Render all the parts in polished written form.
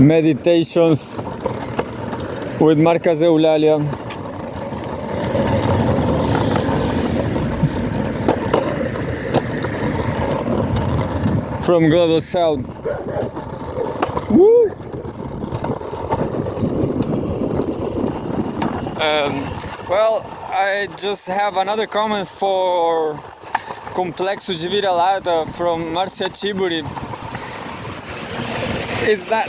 Meditations with Marcus Eulalia. From Global South. Woo! Well, I just have another comment for Complexo de Vira-Lata from Marcia Tiburi. Is that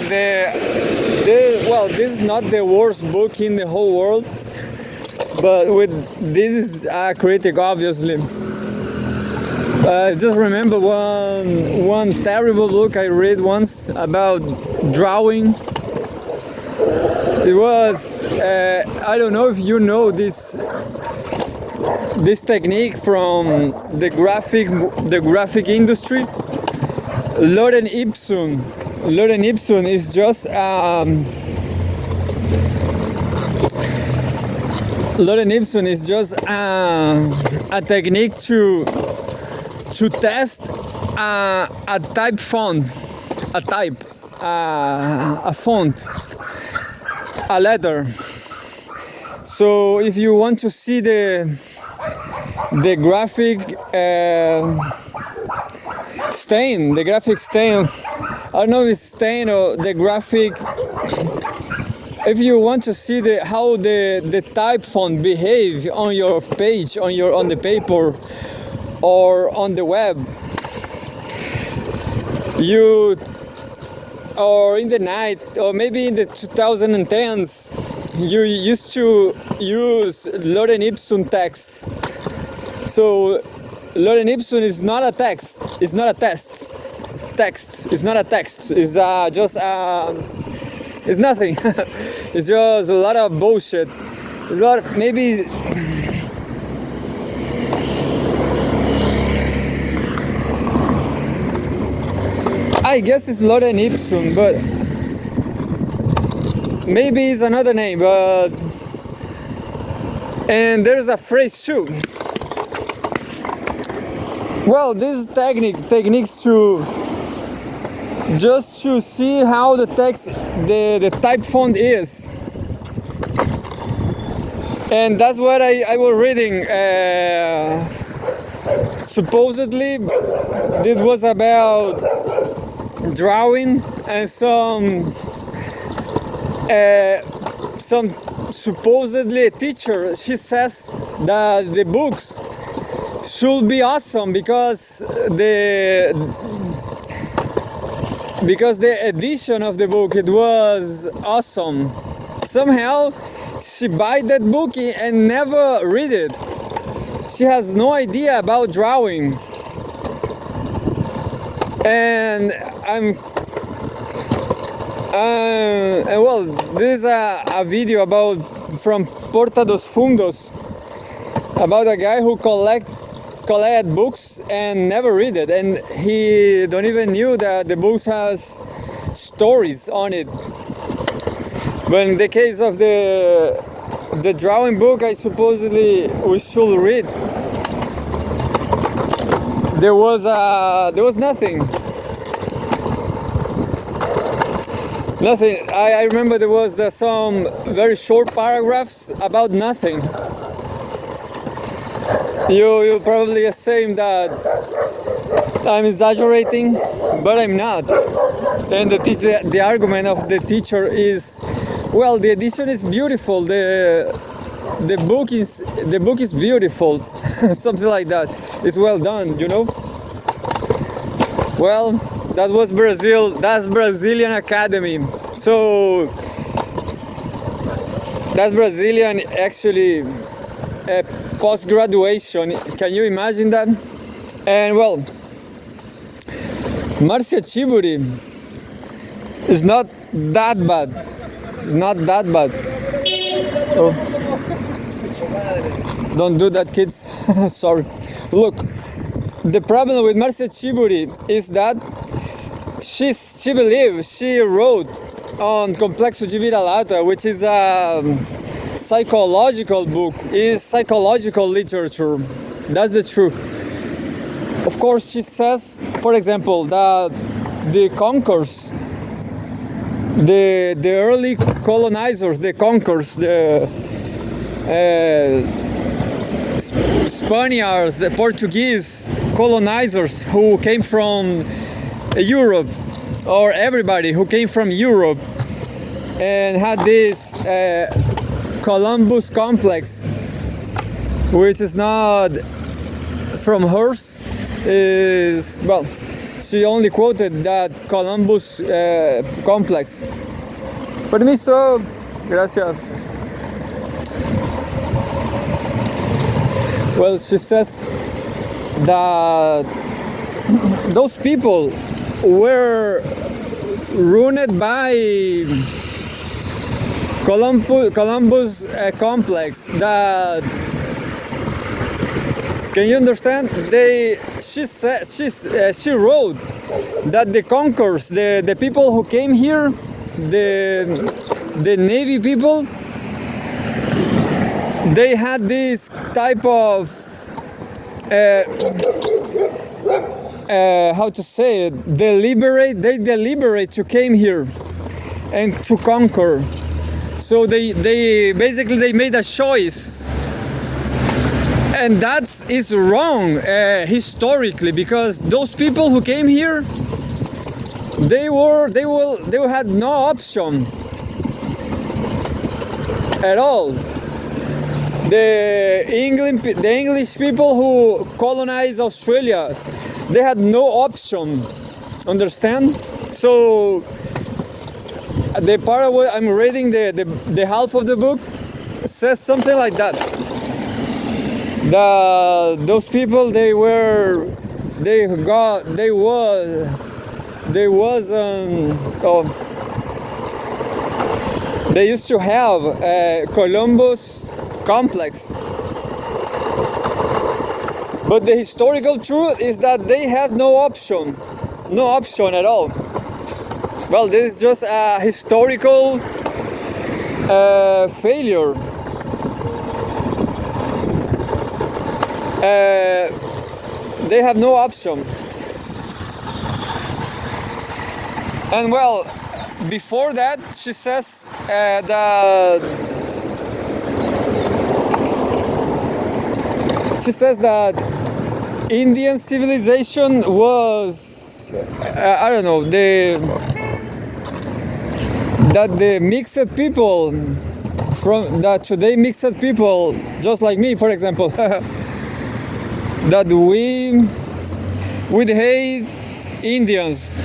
well, this is not the worst book in the whole world, but this is a critic, obviously. Just remember one terrible book I read once about drawing. It was I don't know if you know this technique from the graphic industry. Lorem ipsum. Lorem ipsum is just a technique to test a type font, a font, a letter. So if you want to see the graphic stain, I don't know if it's stain or the graphic. If you want to see how the type font behave on your page, on the paper, or on the web, or in the night, or maybe in the 2010s, you used to use Lorem ipsum text. So Lorem ipsum is not a text. It's not a test. Text. It's not a text. It's just it's nothing. It's just a lot of bullshit. It's a lot of, maybe. I guess it's Lorem ipsum, but maybe it's another name. But and there's a phrase too. Well, this techniques to just to see how the text, the type font is, and that's what I was reading. Supposedly, this was about drawing, and some supposedly a teacher, she says that the books should be awesome because the edition of the book, it was awesome. Somehow she buy that book and never read it. She has no idea about drawing. And and well, this is a video from Porta dos Fundos about a guy who collect books and never read it, and he don't even knew that the books has stories on it. But in the case of the drawing book, I supposedly we should read. There was nothing. Nothing. I remember there was some very short paragraphs about nothing. You probably assume that I'm exaggerating, but I'm not. And the argument of the teacher is, well, the edition is beautiful. The book is beautiful, something like that. It's well done, you know. Well, that was Brazil. That's Brazilian Academy. So that's Brazilian actually. Post-graduation, can you imagine that? And well, Marcia Tiburi is not that bad. Oh. Don't do that, kids. Sorry. Look, the problem with Marcia Tiburi is that she believes, she wrote on Complexo de Vira-Lata, which is a psychological book, is psychological literature. That's the truth. Of course, she says, for example, that the conquerors the early colonizers, the conquerors, the Spaniards, the Portuguese colonizers who came from Europe, or everybody who came from Europe and had this Columbus complex, which is not from hers, is, well, she only quoted that Columbus complex. Permiso, gracias. Well, she says that those people were ruined by Columbus complex. That, can you understand? She wrote that the conquerors, the people who came here, the Navy people, they had this type of how to say it, they deliberate to came here and to conquer. So they basically they made a choice, and that is wrong historically, because those people who came here, they had no option at all. The English people who colonized Australia, they had no option, understand? So the part of what I'm reading, the half of the book, says something like that. Those people, they used to have a Columbus complex. But the historical truth is that they had no option at all. Well, this is just a historical failure. They have no option. And well, before that, she says that Indian civilization was, I don't know, that the mixed people that today mixed people, just like me, for example, that we'd hate Indians.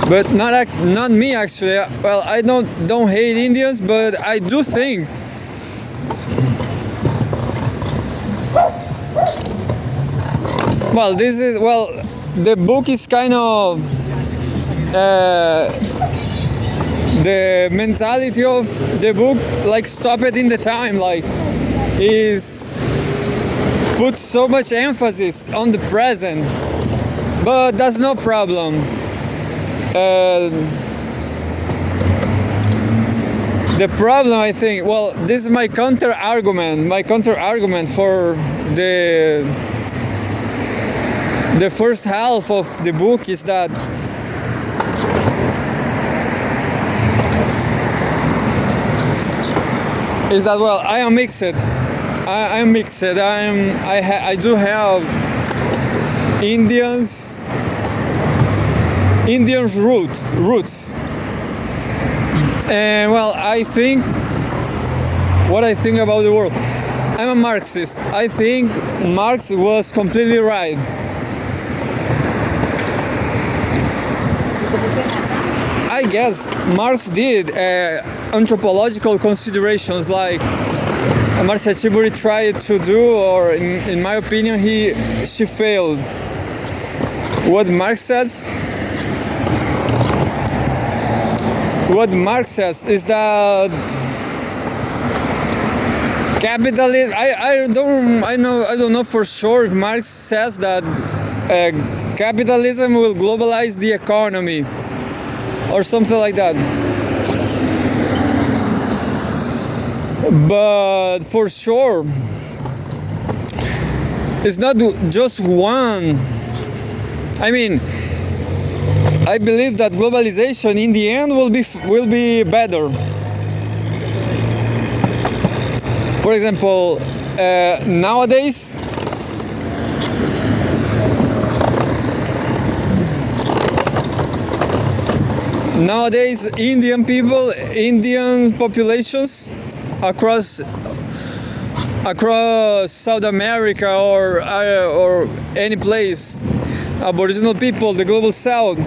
But not me actually. Well, I don't hate Indians, but I do think the book is kind of the mentality of the book, like stop it in the time, like is put so much emphasis on the present, but that's no problem. The problem, I think, well, this is my counter argument for the first half of the book is that well, I am mixed. I do have Indian roots. And well, I think about the world, I'm a Marxist. I think Marx was completely right. I guess Marx did anthropological considerations like Marcia Tiburi tried to do, or in my opinion she failed. What Marx says is that capitalism, I don't know for sure if Marx says that capitalism will globalize the economy or something like that. But for sure it's not just one. I mean, I believe that globalization in the end will be better. For example, nowadays Indian populations across South America or any place, Aboriginal people, the global South,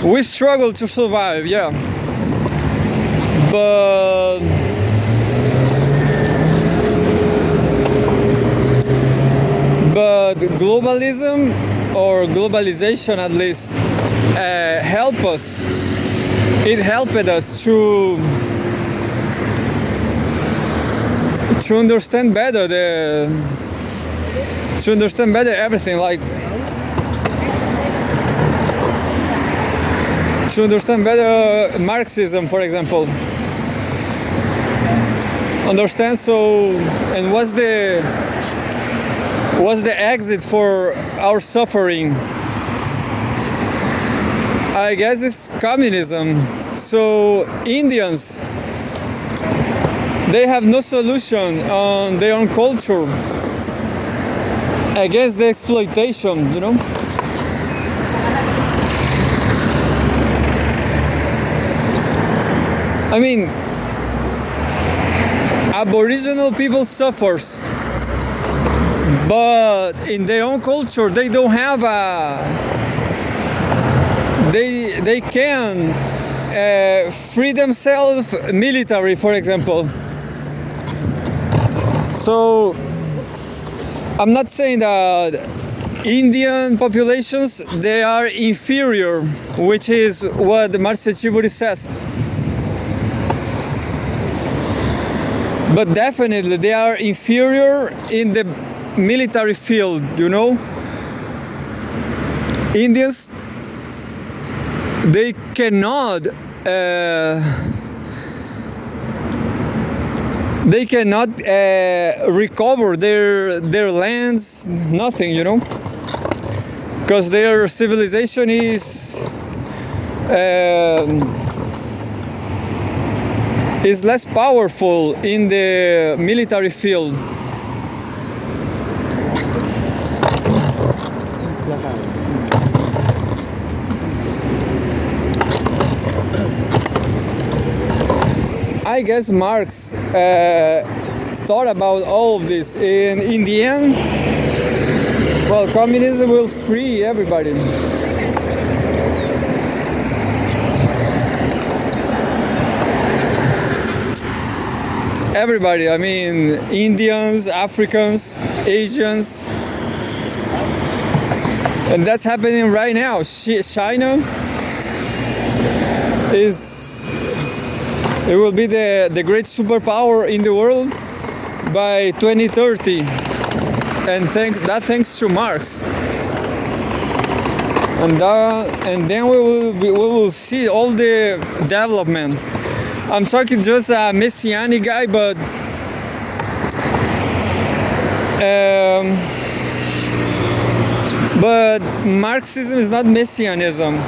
we struggle to survive, yeah. But globalism, or globalization at least, it helped us to understand better everything, like to understand better Marxism, for example. Understand, and what's the exit for our suffering? I guess it's communism. So Indians, they have no solution on their own culture against the exploitation, you know? I mean, Aboriginal people suffers, but in their own culture they don't have they can free themselves military, for example. So I'm not saying that Indian populations, they are inferior, which is what Marxist says. But definitely they are inferior in the military field, you know? Indians, they cannot recover their lands, nothing, you know, because their civilization is less powerful in the military field. I guess Marx thought about all of this, and in the end, well, communism will free everybody. Everybody, I mean, Indians, Africans, Asians, and that's happening right now. China it will be the great superpower in the world by 2030, and thanks to Marx. And then we will see all the development. I'm talking just a messianic guy, but Marxism is not messianism.